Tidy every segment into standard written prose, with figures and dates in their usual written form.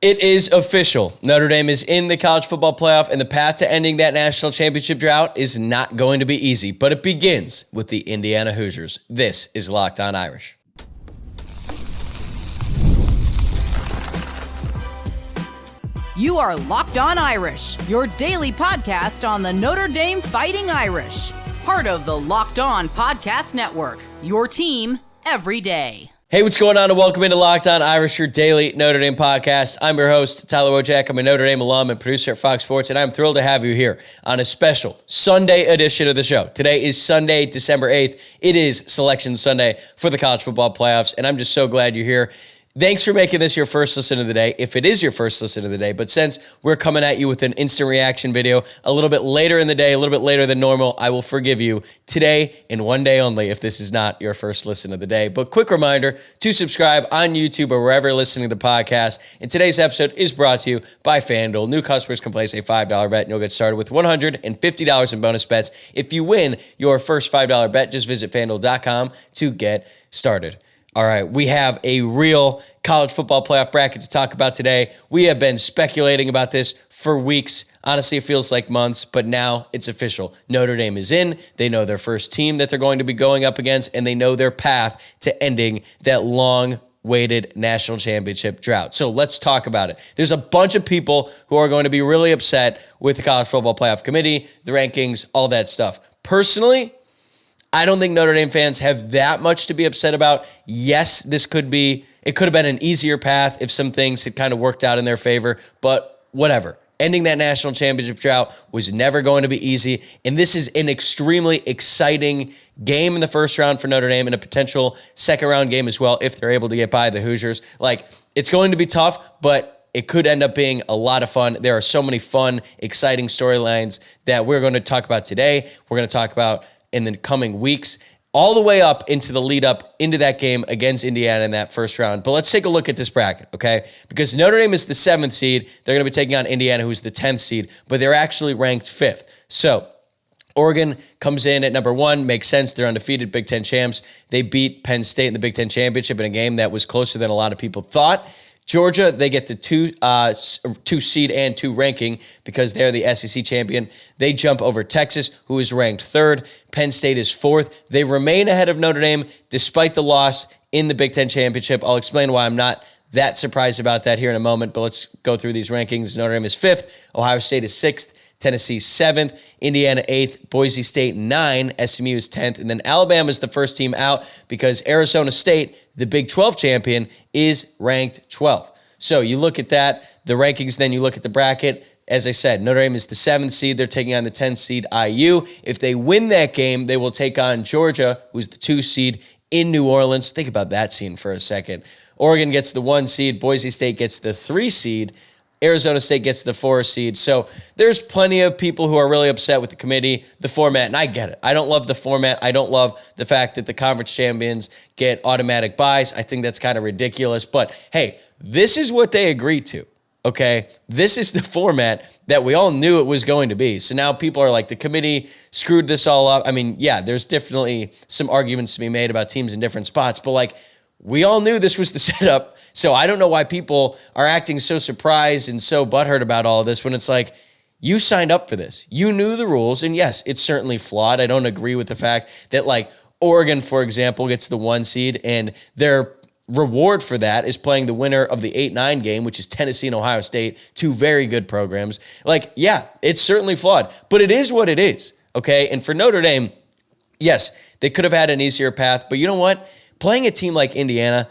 It is official. Notre Dame is in the college football playoff, and the path to ending that national championship drought is not going to be easy, but it begins with the Indiana Hoosiers. This is Locked On Irish. You are Locked On Irish, your daily podcast on the Notre Dame Fighting Irish. Part of the Locked On Podcast Network, your team every day. Hey, what's going on, and welcome into Locked On Irish, your daily Notre Dame podcast. I'm your host, Tyler Wojciak. I'm a Notre Dame alum and producer at Fox Sports, and I'm thrilled to have you here on a special Sunday edition of the show. Today is Sunday, December 8th. It is Selection Sunday for the college football playoffs, and I'm just so glad you're here. Thanks for making this your first listen of the day, if it is your first listen of the day. But since we're coming at you with an instant reaction video a little bit later in the day, a little bit later than normal, I will forgive you today and one day only if this is not your first listen of the day. But quick reminder to subscribe on YouTube or wherever you're listening to the podcast. And today's episode is brought to you by FanDuel. New customers can place a $5 bet and you'll get started with $150 in bonus bets. If you win your first $5 bet, just visit FanDuel.com to get started. All right, we have a real college football playoff bracket to talk about today. We have been speculating about this for weeks. Honestly, it feels like months, but now it's official. Notre Dame is in. They know their first team that they're going to be going up against, and they know their path to ending that long-awaited national championship drought. So let's talk about it. There's a bunch of people who are going to be really upset with the College Football Playoff Committee, the rankings, all that stuff. Personally, I don't think Notre Dame fans have that much to be upset about. Yes, it could have been an easier path if some things had kind of worked out in their favor, but whatever. Ending that national championship drought was never going to be easy, and this is an extremely exciting game in the first round for Notre Dame and a potential second round game as well if they're able to get by the Hoosiers. It's going to be tough, but it could end up being a lot of fun. There are so many fun, exciting storylines that we're going to talk about today. We're going to talk about in the coming weeks, all the way up into the lead up into that game against Indiana in that first round. But let's take a look at this bracket, okay? Because Notre Dame is the 7th seed. They're going to be taking on Indiana, who's the 10th seed, but they're actually ranked 5th. So Oregon comes in at number 1. Makes sense. They're undefeated Big Ten champs. They beat Penn State in the Big Ten championship in a game that was closer than a lot of people thought. Georgia, they get the 2 seed and 2 ranking because they're the SEC champion. They jump over Texas, who is ranked 3rd. Penn State is 4th. They remain ahead of Notre Dame despite the loss in the Big Ten championship. I'll explain why I'm not that surprised about that here in a moment, but let's go through these rankings. Notre Dame is 5th. Ohio State is 6th. Tennessee 7th, Indiana 8th, Boise State 9, SMU is 10th, and then Alabama is the first team out because Arizona State, the Big 12 champion, is ranked 12th. So you look at that, the rankings, then you look at the bracket. As I said, Notre Dame is the 7th seed. They're taking on the 10th seed IU. If they win that game, they will take on Georgia, who's the 2 seed in New Orleans. Think about that scene for a second. Oregon gets the 1 seed. Boise State gets the 3 seed. Arizona State gets the 4 seed. So there's plenty of people who are really upset with the committee, the format, and I get it. I don't love the format. I don't love the fact that the conference champions get automatic buys. I think that's kind of ridiculous. But hey, this is what they agreed to, okay? This is the format that we all knew it was going to be. So now people are like, the committee screwed this all up. I mean, yeah, there's definitely some arguments to be made about teams in different spots, but we all knew this was the setup, so I don't know why people are acting so surprised and so butthurt about all of this when it's like, you signed up for this. You knew the rules, and yes, it's certainly flawed. I don't agree with the fact that, Oregon, for example, gets the 1 seed, and their reward for that is playing the winner of the 8-9 game, which is Tennessee and Ohio State, 2 very good programs. Yeah, it's certainly flawed, but it is what it is, okay? And for Notre Dame, yes, they could have had an easier path, but you know what? Playing a team like Indiana,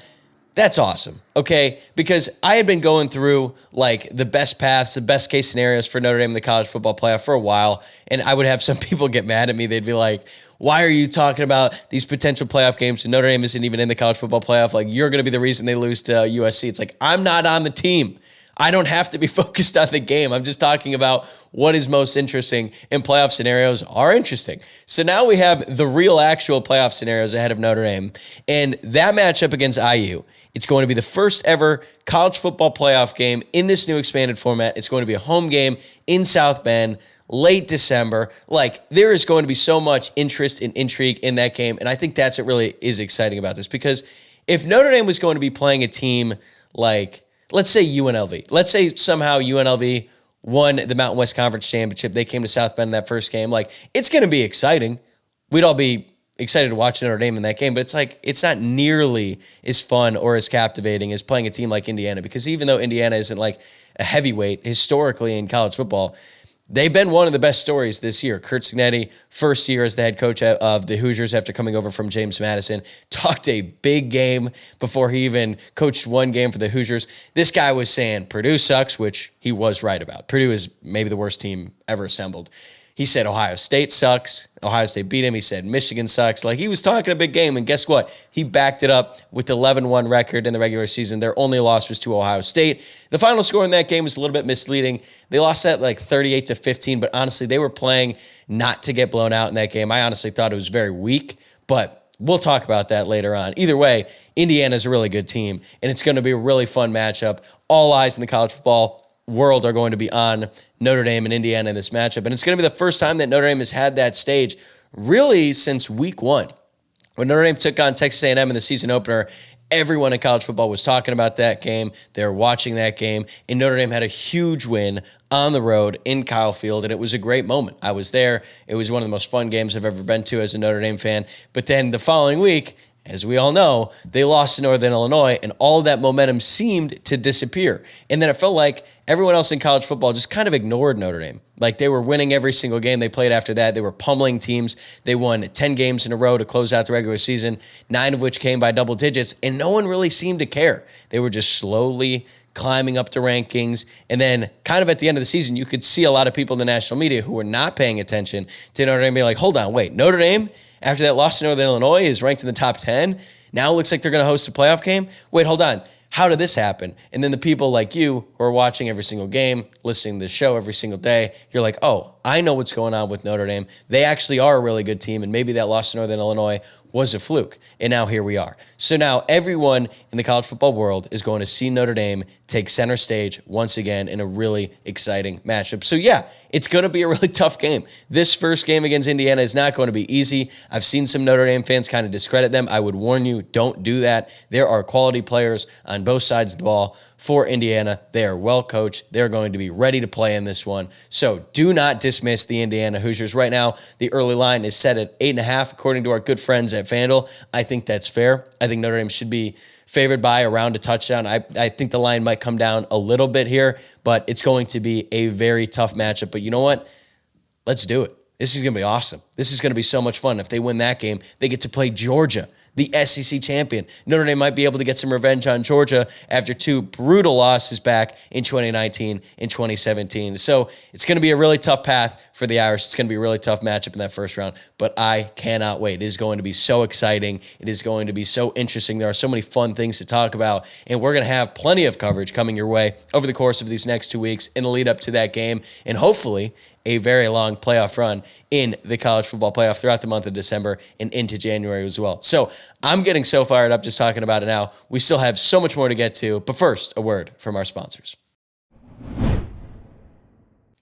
that's awesome, okay? Because I had been going through, the best paths, the best case scenarios for Notre Dame in the college football playoff for a while, and I would have some people get mad at me. They'd be like, why are you talking about these potential playoff games and Notre Dame isn't even in the college football playoff? You're going to be the reason they lose to USC. It's I'm not on the team. I don't have to be focused on the game. I'm just talking about what is most interesting, and playoff scenarios are interesting. So now we have the real actual playoff scenarios ahead of Notre Dame, and that matchup against IU, it's going to be the first ever college football playoff game in this new expanded format. It's going to be a home game in South Bend, late December. There is going to be so much interest and intrigue in that game, and I think that's what really is exciting about this, because if Notre Dame was going to be playing a team like let's say UNLV. Let's say somehow UNLV won the Mountain West Conference Championship. They came to South Bend in that first game. Like, it's going to be exciting. We'd all be excited to watch Notre Dame in that game, but it's like, it's not nearly as fun or as captivating as playing a team like Indiana, because even though Indiana isn't like a heavyweight historically in college football, they've been one of the best stories this year. Curt Cignetti, first year as the head coach of the Hoosiers after coming over from James Madison, talked a big game before he even coached one game for the Hoosiers. This guy was saying Purdue sucks, which he was right about. Purdue is maybe the worst team ever assembled. He said Ohio State sucks. Ohio State beat him. He said Michigan sucks. Like, he was talking a big game, and guess what? He backed it up with the 11-1 record in the regular season. Their only loss was to Ohio State. The final score in that game was a little bit misleading. They lost that like 38-15, but honestly, they were playing not to get blown out in that game. I honestly thought it was very weak, but we'll talk about that later on. Either way, Indiana's a really good team, and it's going to be a really fun matchup. All eyes in the college football world are going to be on Notre Dame and Indiana in this matchup. And it's going to be the first time that Notre Dame has had that stage really since week one. When Notre Dame took on Texas A&M in the season opener, everyone in college football was talking about that game. They were watching that game, and Notre Dame had a huge win on the road in Kyle Field, and it was a great moment. I was there. It was one of the most fun games I've ever been to as a Notre Dame fan. But then the following week, as we all know, they lost to Northern Illinois, and all of that momentum seemed to disappear. And then it felt like everyone else in college football just kind of ignored Notre Dame. Like, they were winning every single game they played after that. They were pummeling teams. They won 10 games in a row to close out the regular season, 9 of which came by double digits, and no one really seemed to care. They were just slowly climbing up the rankings. And then kind of at the end of the season, you could see a lot of people in the national media who were not paying attention to Notre Dame be like, hold on, wait, Notre Dame, after that loss to Northern Illinois, is ranked in the top 10. Now it looks like they're going to host a playoff game. Wait, hold on. How did this happen? And then the people like you who are watching every single game, listening to the show every single day, you're like, oh, I know what's going on with Notre Dame. They actually are a really good team, and maybe that loss to Northern Illinois was a fluke. And now here we are. So now everyone in the college football world is going to see Notre Dame take center stage once again in a really exciting matchup. So yeah, it's going to be a really tough game. This first game against Indiana is not going to be easy. I've seen some Notre Dame fans kind of discredit them. I would warn you, don't do that. There are quality players on both sides of the ball for Indiana. They are well coached. They're going to be ready to play in this one. So do not dismiss the Indiana Hoosiers. Right now, the early line is set at 8.5, according to our good friends at FanDuel. I think that's fair. I think Notre Dame should be favored by around a touchdown. I think the line might come down a little bit here, but it's going to be a very tough matchup. But you know what? Let's do it. This is going to be awesome. This is going to be so much fun. If they win that game, they get to play Georgia, the SEC champion. Notre Dame might be able to get some revenge on Georgia after 2 brutal losses back in 2019 and 2017. So it's going to be a really tough path for the Irish. It's going to be a really tough matchup in that first round, but I cannot wait. It is going to be so exciting. It is going to be so interesting. There are so many fun things to talk about, and we're going to have plenty of coverage coming your way over the course of these next 2 weeks in the lead up to that game, and hopefully a very long playoff run in the college football playoff throughout the month of December and into January as well. So I'm getting so fired up just talking about it now. We still have so much more to get to, but first, a word from our sponsors.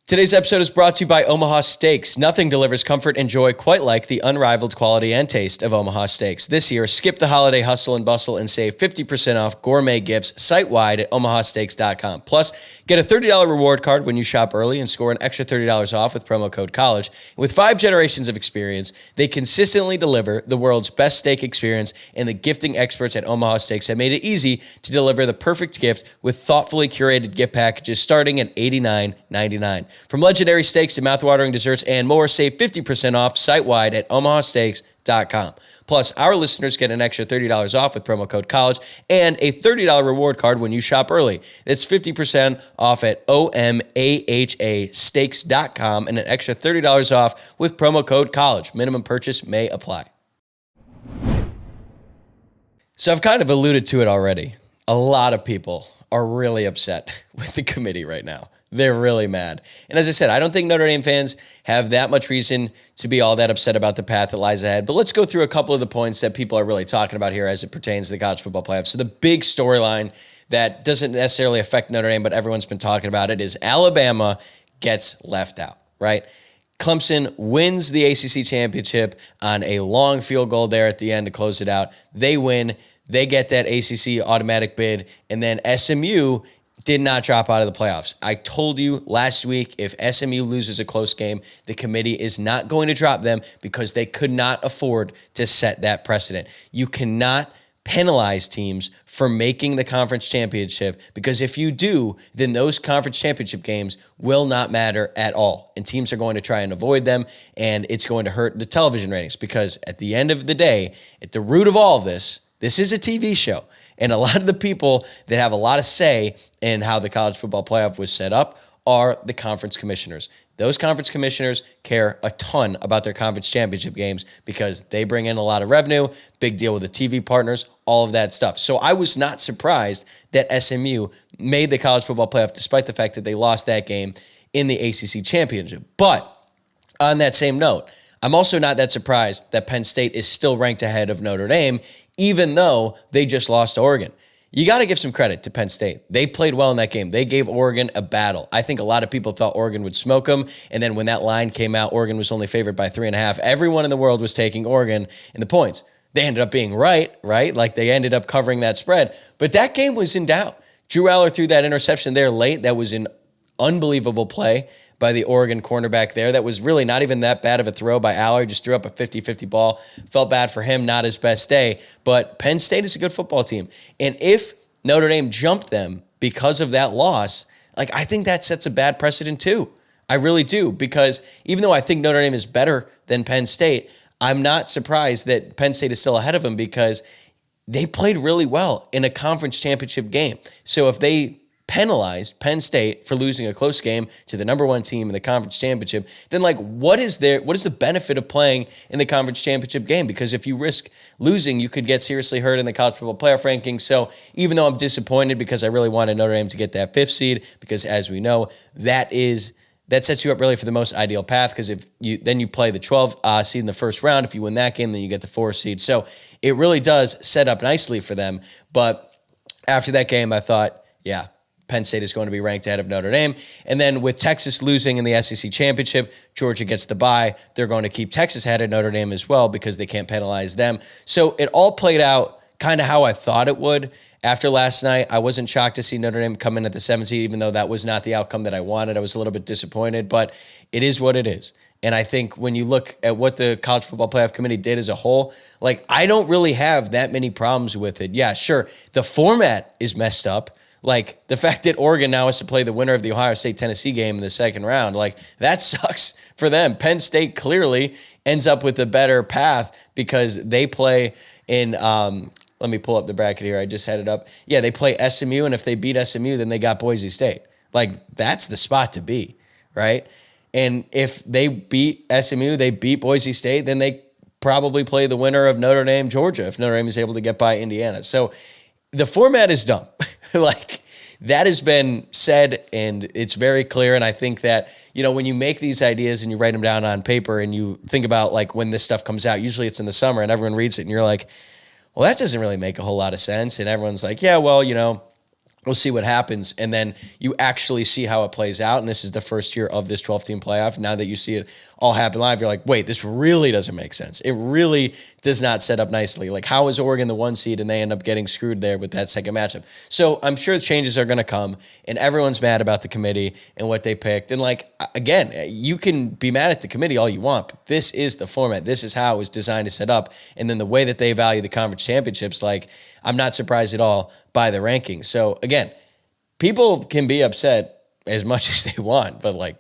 Today's episode is brought to you by Omaha Steaks. Nothing delivers comfort and joy quite like the unrivaled quality and taste of Omaha Steaks. This year, skip the holiday hustle and bustle and save 50% off gourmet gifts site-wide at omahasteaks.com. Plus, get a $30 reward card when you shop early and score an extra $30 off with promo code COLLEGE. With 5 generations of experience, they consistently deliver the world's best steak experience, and the gifting experts at Omaha Steaks have made it easy to deliver the perfect gift with thoughtfully curated gift packages starting at $89.99. From legendary steaks to mouthwatering desserts and more, save 50% off site-wide at omahasteaks.com. Plus, our listeners get an extra $30 off with promo code COLLEGE and a $30 reward card when you shop early. That's 50% off at omahasteaks.com and an extra $30 off with promo code COLLEGE. Minimum purchase may apply. So I've kind of alluded to it already. A lot of people are really upset with the committee right now. They're really mad. And as I said, I don't think Notre Dame fans have that much reason to be all that upset about the path that lies ahead. But let's go through a couple of the points that people are really talking about here as it pertains to the college football playoffs. So the big storyline that doesn't necessarily affect Notre Dame, but everyone's been talking about it, is Alabama gets left out, right? Clemson wins the ACC championship on a long field goal there at the end to close it out. They win. They get that ACC automatic bid, and then SMU did not drop out of the playoffs. I told you last week, if SMU loses a close game, the committee is not going to drop them because they could not afford to set that precedent. You cannot penalize teams for making the conference championship, because if you do, then those conference championship games will not matter at all. And teams are going to try and avoid them, and it's going to hurt the television ratings, because at the end of the day, at the root of all of this is a TV show. And a lot of the people that have a lot of say in how the college football playoff was set up are the conference commissioners. Those conference commissioners care a ton about their conference championship games because they bring in a lot of revenue, big deal with the TV partners, all of that stuff. So I was not surprised that SMU made the college football playoff despite the fact that they lost that game in the ACC championship. But on that same note, I'm also not that surprised that Penn State is still ranked ahead of Notre Dame, even though they just lost to Oregon. You got to give some credit to Penn State. They played well in that game. They gave Oregon a battle. I think a lot of people thought Oregon would smoke them, and then when that line came out, Oregon was only favored by 3.5. Everyone in the world was taking Oregon in the points. They ended up being right? Like they ended up covering that spread. But that game was in doubt. Drew Aller threw that interception there late. That was an unbelievable play by the Oregon cornerback there. That was really not even that bad of a throw by Aller. Just threw up a 50-50 ball. Felt bad for him, not his best day. But Penn State is a good football team. And if Notre Dame jumped them because of that loss, like I think that sets a bad precedent too. I really do, because even though I think Notre Dame is better than Penn State, I'm not surprised that Penn State is still ahead of them because they played really well in a conference championship game. So if they penalized Penn State for losing a close game to the number one team in the conference championship, then like what is the benefit of playing in the conference championship game? Because if you risk losing, you could get seriously hurt in the college football playoff rankings. So even though I'm disappointed because I really wanted Notre Dame to get that 5th seed, because as we know, that sets you up really for the most ideal path, because if you play the 12th seed in the first round. If you win that game, then you get the 4th seed. So it really does set up nicely for them. But after that game, I thought, yeah, Penn State is going to be ranked ahead of Notre Dame. And then with Texas losing in the SEC championship, Georgia gets the bye. They're going to keep Texas ahead of Notre Dame as well because they can't penalize them. So it all played out kind of how I thought it would. After last night, I wasn't shocked to see Notre Dame come in at the 7th seed, even though that was not the outcome that I wanted. I was a little bit disappointed, but it is what it is. And I think when you look at what the College Football Playoff Committee did as a whole, like I don't really have that many problems with it. Yeah, sure, the format is messed up. Like the fact that Oregon now has to play the winner of the Ohio State-Tennessee game in the second round, like that sucks for them. Penn State clearly ends up with a better path because they play in, let me pull up the bracket here. I just had it up. Yeah, they play SMU, and if they beat SMU, then they got Boise State. Like that's the spot to be, right? And if they beat SMU, they beat Boise State, then they probably play the winner of Notre Dame, Georgia, if Notre Dame is able to get by Indiana. So the format is dumb. Like that has been said and it's very clear. And I think that, when you make these ideas and you write them down on paper and you think about like when this stuff comes out, usually it's in the summer and everyone reads it and you're like, well, that doesn't really make a whole lot of sense. And everyone's like, yeah, well, we'll see what happens. And then you actually see how it plays out. And this is the first year of this 12-team playoff. Now that you see it all happen live, you're like, wait, this really doesn't make sense. It really does not set up nicely. Like, how is Oregon the 1 seed and they end up getting screwed there with that second matchup? So I'm sure changes are going to come and everyone's mad about the committee and what they picked. And like, again, you can be mad at the committee all you want, but this is the format. This is how it was designed to set up. And then the way that they value the conference championships, like, I'm not surprised at all by the rankings. So again, people can be upset as much as they want, but like,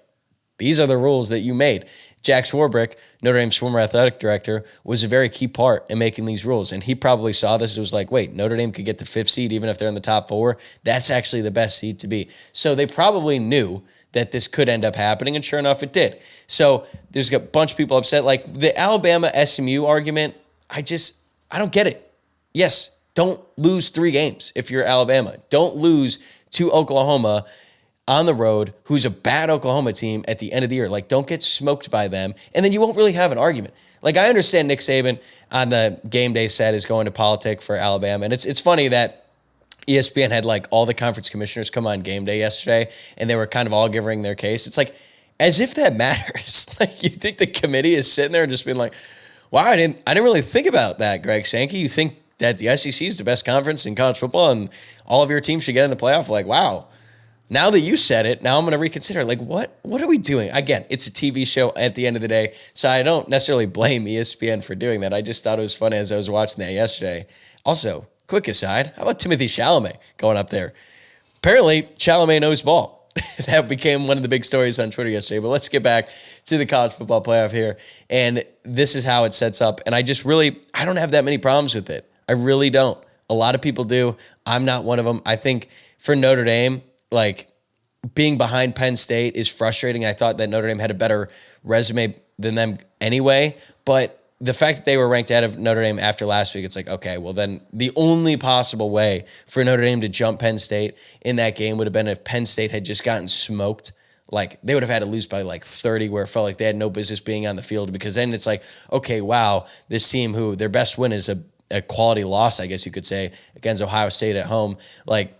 these are the rules that you made. Jack Swarbrick, Notre Dame's former athletic director, was a very key part in making these rules. And he probably saw this and was like, wait, Notre Dame could get the 5th seed even if they're in the top 4. That's actually the best seed to be. So they probably knew that this could end up happening, and sure enough, it did. So there's a bunch of people upset. Like the Alabama SMU argument, I don't get it. Yes, don't lose 3 games if you're Alabama. Don't lose to Oklahoma on the road, who's a bad Oklahoma team at the end of the year. Like, don't get smoked by them, and then you won't really have an argument. Like, I understand Nick Saban on the game day set is going to politic for Alabama, and it's funny that ESPN had, like, all the conference commissioners come on game day yesterday, and they were kind of all giving their case. It's like, as if that matters. Like, you think the committee is sitting there and just being like, wow, I didn't really think about that, Greg Sankey. You think that the SEC is the best conference in college football and all of your teams should get in the playoff? Like, wow. Now that you said it, now I'm going to reconsider. Like, what are we doing? Again, it's a TV show at the end of the day, so I don't necessarily blame ESPN for doing that. I just thought it was funny as I was watching that yesterday. Also, quick aside, how about Timothée Chalamet going up there? Apparently, Chalamet knows ball. That became one of the big stories on Twitter yesterday. But let's get back to the college football playoff here. And this is how it sets up. And I don't have that many problems with it. I really don't. A lot of people do. I'm not one of them. I think for Notre Dame, like, being behind Penn State is frustrating. I thought that Notre Dame had a better resume than them anyway, but the fact that they were ranked ahead of Notre Dame after last week, it's like, okay, well then the only possible way for Notre Dame to jump Penn State in that game would have been if Penn State had just gotten smoked. Like, they would have had to lose by like 30, where it felt like they had no business being on the field, because then it's like, okay, wow, this team who their best win is a quality loss, I guess you could say, against Ohio State at home. Like,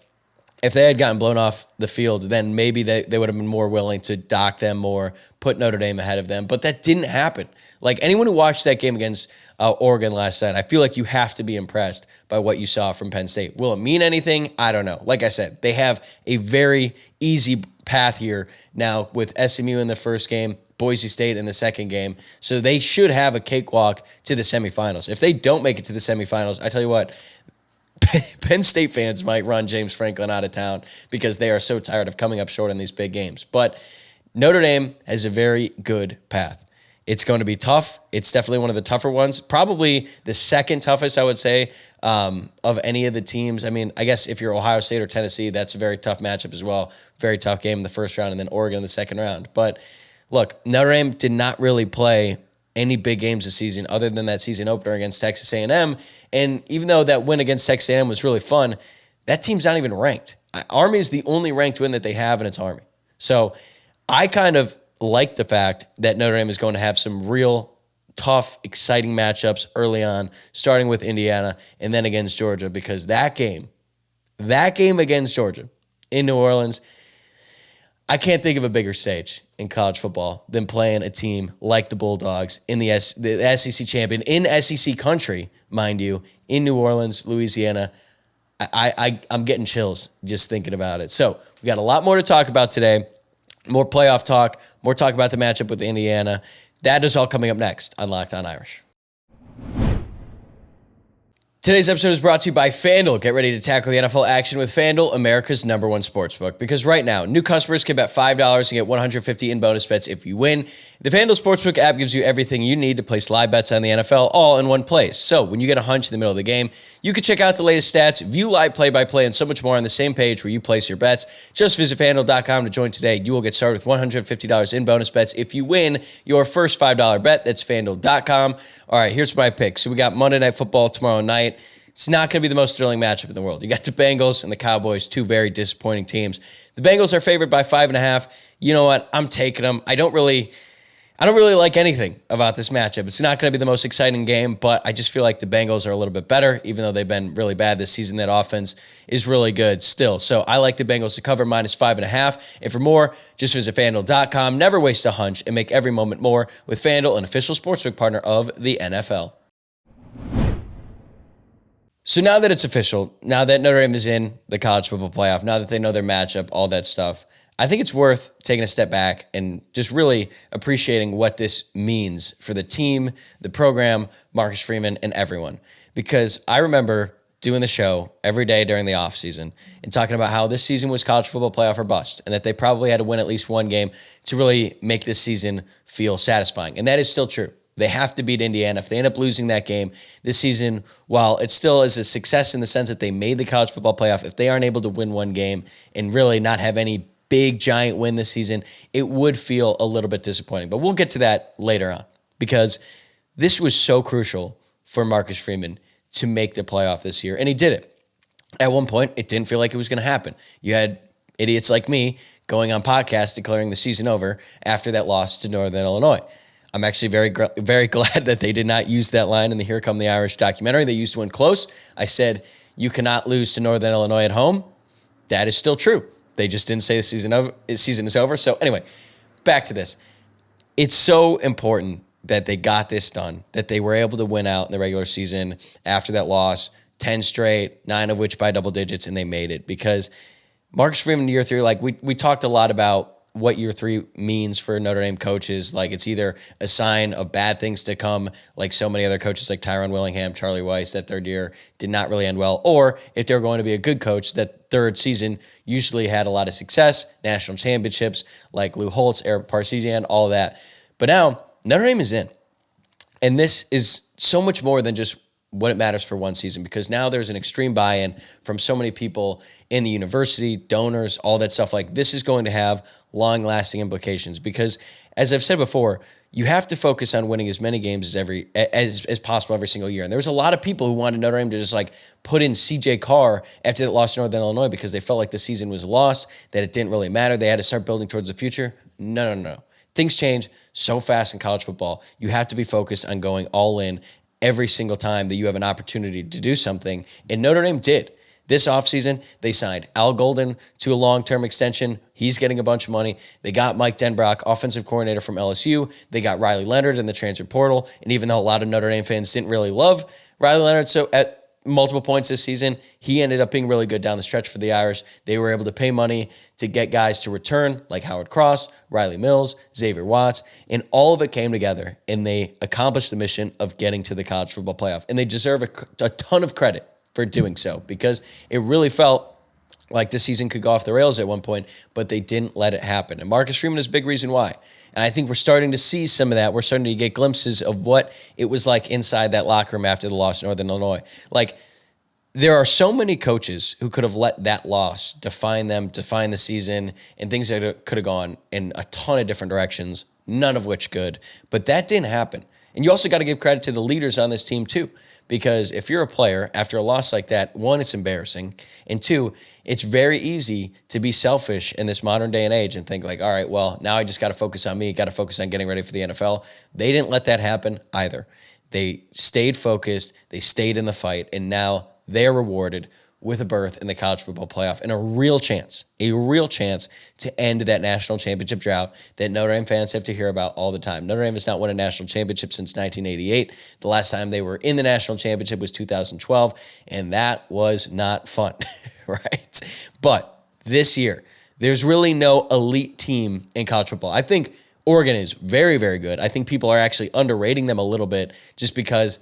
if they had gotten blown off the field, then maybe they would have been more willing to dock them more, put Notre Dame ahead of them. But that didn't happen. Like, anyone who watched that game against Oregon last night, I feel like you have to be impressed by what you saw from Penn State. Will it mean anything? I don't know. Like I said, they have a very easy path here now with SMU in the first game, Boise State in the second game. So they should have a cakewalk to the semifinals. If they don't make it to the semifinals, I tell you what, Penn State fans might run James Franklin out of town because they are so tired of coming up short in these big games. But Notre Dame has a very good path. It's going to be tough. It's definitely one of the tougher ones. Probably the second toughest, I would say, of any of the teams. I mean, I guess if you're Ohio State or Tennessee, that's a very tough matchup as well. Very tough game in the first round, and then Oregon in the second round. But look, Notre Dame did not really play any big games this season other than that season opener against Texas A&M. And even though that win against Texas A&M was really fun, that team's not even ranked. Army is the only ranked win that they have, and it's Army. So I kind of like the fact that Notre Dame is going to have some real tough, exciting matchups early on, starting with Indiana and then against Georgia, because that game against Georgia in New Orleans, I can't think of a bigger stage in college football than playing a team like the Bulldogs in the SEC champion, in SEC country, mind you, in New Orleans, Louisiana. I'm getting chills just thinking about it. So we got a lot more to talk about today, more playoff talk, more talk about the matchup with Indiana. That is all coming up next on Locked On Irish. Today's episode is brought to you by FanDuel. Get ready to tackle the NFL action with FanDuel, America's #1 sportsbook. Because right now, new customers can bet $5 and get $150 in bonus bets if you win. The FanDuel Sportsbook app gives you everything you need to place live bets on the NFL all in one place. So when you get a hunch in the middle of the game, you can check out the latest stats, view live play-by-play, and so much more on the same page where you place your bets. Just visit FanDuel.com to join today. You will get started with $150 in bonus bets if you win your first $5 bet. That's FanDuel.com. All right, here's my pick. So we got Monday Night Football tomorrow night. It's not going to be the most thrilling matchup in the world. You got the Bengals and the Cowboys, two very disappointing teams. The Bengals are favored by 5.5. You know what? I'm taking them. I don't really like anything about this matchup. It's not going to be the most exciting game, but I just feel like the Bengals are a little bit better, even though they've been really bad this season. That offense is really good still. So I like the Bengals to cover -5.5. And for more, just visit FanDuel.com. Never waste a hunch and make every moment more with FanDuel, an official sportsbook partner of the NFL. So now that it's official, now that Notre Dame is in the college football playoff, now that they know their matchup, all that stuff, I think it's worth taking a step back and just really appreciating what this means for the team, the program, Marcus Freeman, and everyone. Because I remember doing the show every day during the offseason and talking about how this season was college football playoff or bust, and that they probably had to win at least one game to really make this season feel satisfying. And that is still true. They have to beat Indiana. If they end up losing that game this season, while it still is a success in the sense that they made the college football playoff, if they aren't able to win one game and really not have any big, giant win this season, it would feel a little bit disappointing. But we'll get to that later on, because this was so crucial for Marcus Freeman to make the playoff this year, and he did it. At one point, it didn't feel like it was going to happen. You had idiots like me going on podcasts declaring the season over after that loss to Northern Illinois. I'm actually very glad that they did not use that line in the Here Come the Irish documentary. They used one close. I said, you cannot lose to Northern Illinois at home. That is still true. They just didn't say the season is over. So anyway, back to this. It's so important that they got this done, that they were able to win out in the regular season after that loss, 10 straight, 9 of which by double digits, and they made it. Because Marcus Freeman year 3, like we talked a lot about what year 3 means for Notre Dame coaches. Like it's either a sign of bad things to come, like so many other coaches like Tyrone Willingham, Charlie Weiss, that third year did not really end well. Or if they're going to be a good coach, that third season usually had a lot of success, national championships, like Lou Holtz, Eric Parsegian, all of that. But now Notre Dame is in. And this is so much more than just what it matters for one season, because now there's an extreme buy-in from so many people in the university, donors, all that stuff. Like this is going to have long-lasting implications because, as I've said before, you have to focus on winning as many games as possible every single year. And there was a lot of people who wanted Notre Dame to just like put in CJ Carr after they lost to Northern Illinois because they felt like the season was lost, that it didn't really matter. They had to start building towards the future. No. Things change so fast in college football. You have to be focused on going all in every single time that you have an opportunity to do something. And Notre Dame did. This offseason, they signed Al Golden to a long-term extension. He's getting a bunch of money. They got Mike Denbrock, offensive coordinator from LSU. They got Riley Leonard in the transfer portal. And even though a lot of Notre Dame fans didn't really love Riley Leonard, so at multiple points this season, he ended up being really good down the stretch for the Irish. They were able to pay money to get guys to return, like Howard Cross, Riley Mills, Xavier Watts, and all of it came together, and they accomplished the mission of getting to the college football playoff. And they deserve a ton of credit for doing so, because it really felt like the season could go off the rails at one point, but they didn't let it happen. And Marcus Freeman is a big reason why. And I think we're starting to see some of that. We're starting to get glimpses of what it was like inside that locker room after the loss to Northern Illinois. Like, there are so many coaches who could have let that loss define them, define the season, and things that could have gone in a ton of different directions, none of which good. But that didn't happen. And you also got to give credit to the leaders on this team too, because if you're a player, after a loss like that, one, it's embarrassing, and two, it's very easy to be selfish in this modern day and age and think like, all right, well, now I just got to focus on me, got to focus on getting ready for the NFL. They didn't let that happen either. They stayed focused, they stayed in the fight, and now they are rewarded with a berth in the college football playoff and a real chance to end that national championship drought that Notre Dame fans have to hear about all the time. Notre Dame has not won a national championship since 1988. The last time they were in the national championship was 2012, and that was not fun, right? But this year, there's really no elite team in college football. I think Oregon is very, very good. I think people are actually underrating them a little bit just because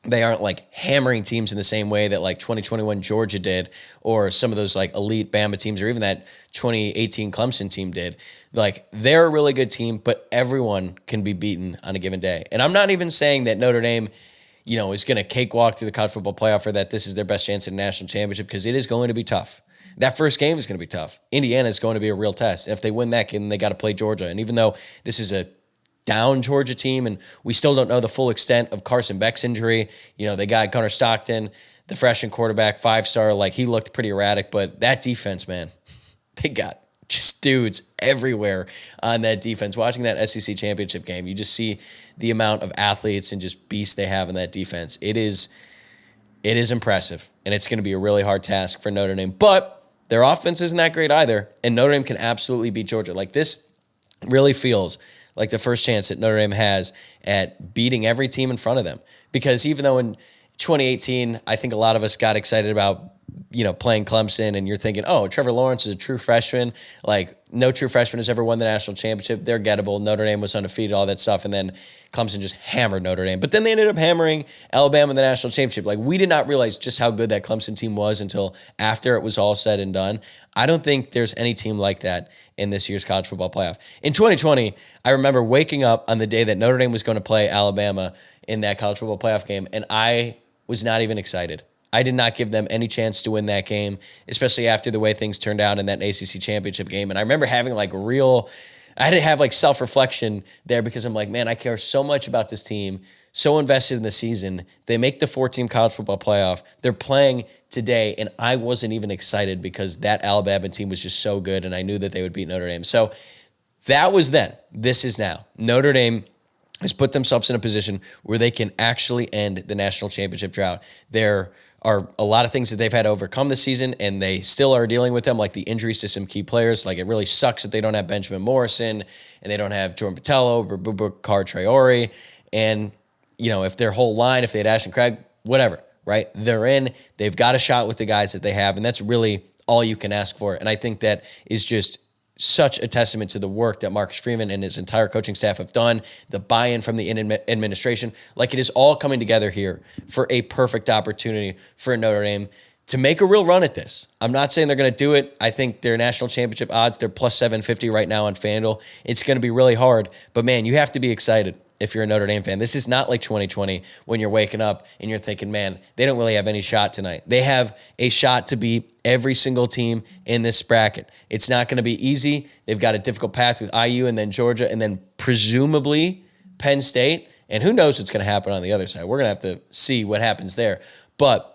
they aren't like hammering teams in the same way that like 2021 Georgia did, or some of those like elite Bama teams, or even that 2018 Clemson team did. Like, they're a really good team, but everyone can be beaten on a given day. And I'm not even saying that Notre Dame, is going to cakewalk to the college football playoff, or that this is their best chance at a national championship, because it is going to be tough. That first game is going to be tough. Indiana is going to be a real test. And if they win that game, they got to play Georgia. And even though this is a down Georgia team, and we still don't know the full extent of Carson Beck's injury. They got Gunnar Stockton, the freshman quarterback, 5-star. Like, he looked pretty erratic, but that defense, man, they got just dudes everywhere on that defense. Watching that SEC championship game, you just see the amount of athletes and just beasts they have in that defense. It is impressive, and it's going to be a really hard task for Notre Dame. But their offense isn't that great either, and Notre Dame can absolutely beat Georgia. Like, this really feels like the first chance that Notre Dame has at beating every team in front of them. Because even though in 2018, I think a lot of us got excited about, playing Clemson, and you're thinking, oh, Trevor Lawrence is a true freshman. Like, no true freshman has ever won the national championship. They're gettable. Notre Dame was undefeated, all that stuff. And then Clemson just hammered Notre Dame. But then they ended up hammering Alabama in the national championship. Like, we did not realize just how good that Clemson team was until after it was all said and done. I don't think there's any team like that in this year's college football playoff. In 2020, I remember waking up on the day that Notre Dame was going to play Alabama in that college football playoff game, and I was not even excited. I did not give them any chance to win that game, especially after the way things turned out in that ACC championship game. And I remember having I had to have self-reflection there, because I'm like, man, I care so much about this team, so invested in the season. They make the 4-team college football playoff. They're playing today, and I wasn't even excited because that Alabama team was just so good, and I knew that they would beat Notre Dame. So that was then. This is now. Notre Dame has put themselves in a position where they can actually end the national championship drought. There are a lot of things that they've had to overcome this season, and they still are dealing with them, like the injuries to some key players. Like, it really sucks that they don't have Benjamin Morrison, and they don't have Jordan Botelho, or Bubakar Traore, and, if their whole line, if they had Ashton Craig, whatever, right? They're in. They've got a shot with the guys that they have, and that's really all you can ask for. And I think that is just such a testament to the work that Marcus Freeman and his entire coaching staff have done, the buy-in from the administration. Like, it is all coming together here for a perfect opportunity for Notre Dame to make a real run at this. I'm not saying they're going to do it. I think their national championship odds, they're plus 750 right now on FanDuel. It's going to be really hard. But, man, you have to be excited if you're a Notre Dame fan. This is not like 2020 when you're waking up and you're thinking, man, they don't really have any shot tonight. They have a shot to beat every single team in this bracket. It's not going to be easy. They've got a difficult path with IU and then Georgia and then presumably Penn State. And who knows what's going to happen on the other side. We're going to have to see what happens there. But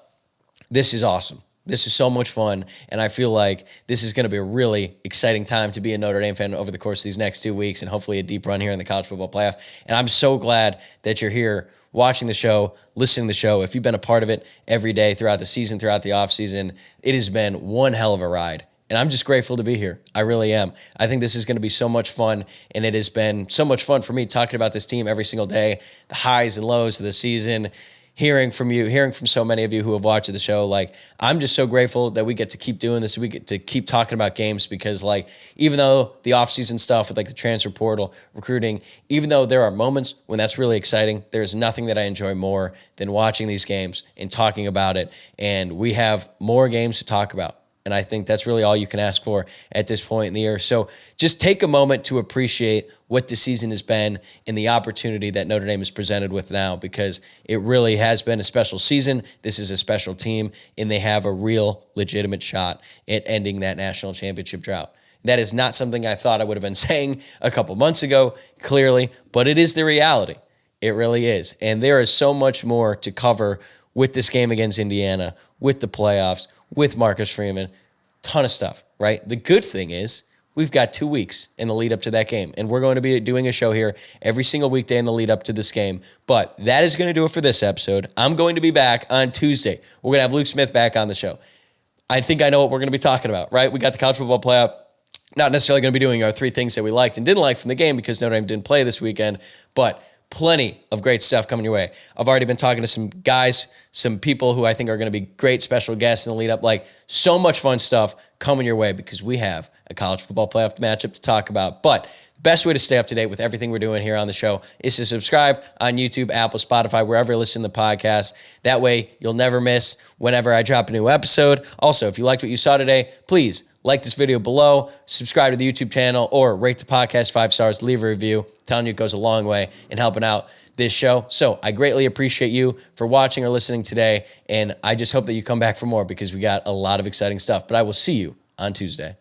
this is awesome. This is so much fun, and I feel like this is going to be a really exciting time to be a Notre Dame fan over the course of these next 2 weeks and hopefully a deep run here in the college football playoff. And I'm so glad that you're here watching the show, listening to the show. If you've been a part of it every day throughout the season, throughout the offseason, it has been one hell of a ride. And I'm just grateful to be here. I really am. I think this is going to be so much fun, and it has been so much fun for me talking about this team every single day, the highs and lows of the season, hearing from you, hearing from so many of you who have watched the show. Like, I'm just so grateful that we get to keep doing this. We get to keep talking about games because, like, even though the offseason stuff with, like, the transfer portal, recruiting, even though there are moments when that's really exciting, there's nothing that I enjoy more than watching these games and talking about it. And we have more games to talk about. And I think that's really all you can ask for at this point in the year. So just take a moment to appreciate what the season has been and the opportunity that Notre Dame is presented with now, because it really has been a special season. This is a special team, and they have a real legitimate shot at ending that national championship drought. That is not something I thought I would have been saying a couple months ago, clearly, but it is the reality. It really is. And there is so much more to cover with this game against Indiana, with the playoffs, with Marcus Freeman, ton of stuff, right? The good thing is we've got 2 weeks in the lead up to that game, and we're going to be doing a show here every single weekday in the lead up to this game. But that is going to do it for this episode. I'm going to be back on Tuesday. We're going to have Luke Smith back on the show. I think I know what we're going to be talking about, right? We got the college football playoff. Not necessarily going to be doing our 3 things that we liked and didn't like from the game because Notre Dame didn't play this weekend, but plenty of great stuff coming your way. I've already been talking to some guys, some people who I think are going to be great special guests in the lead up. Like, so much fun stuff coming your way because we have a college football playoff matchup to talk about. But the best way to stay up to date with everything we're doing here on the show is to subscribe on YouTube, Apple, Spotify, wherever you listen to the podcast. That way you'll never miss whenever I drop a new episode. Also, if you liked what you saw today, please like this video below, subscribe to the YouTube channel, or rate the podcast 5 stars, leave a review. Telling you it goes a long way in helping out this show. So I greatly appreciate you for watching or listening today, and I just hope that you come back for more because we got a lot of exciting stuff. But I will see you on Tuesday.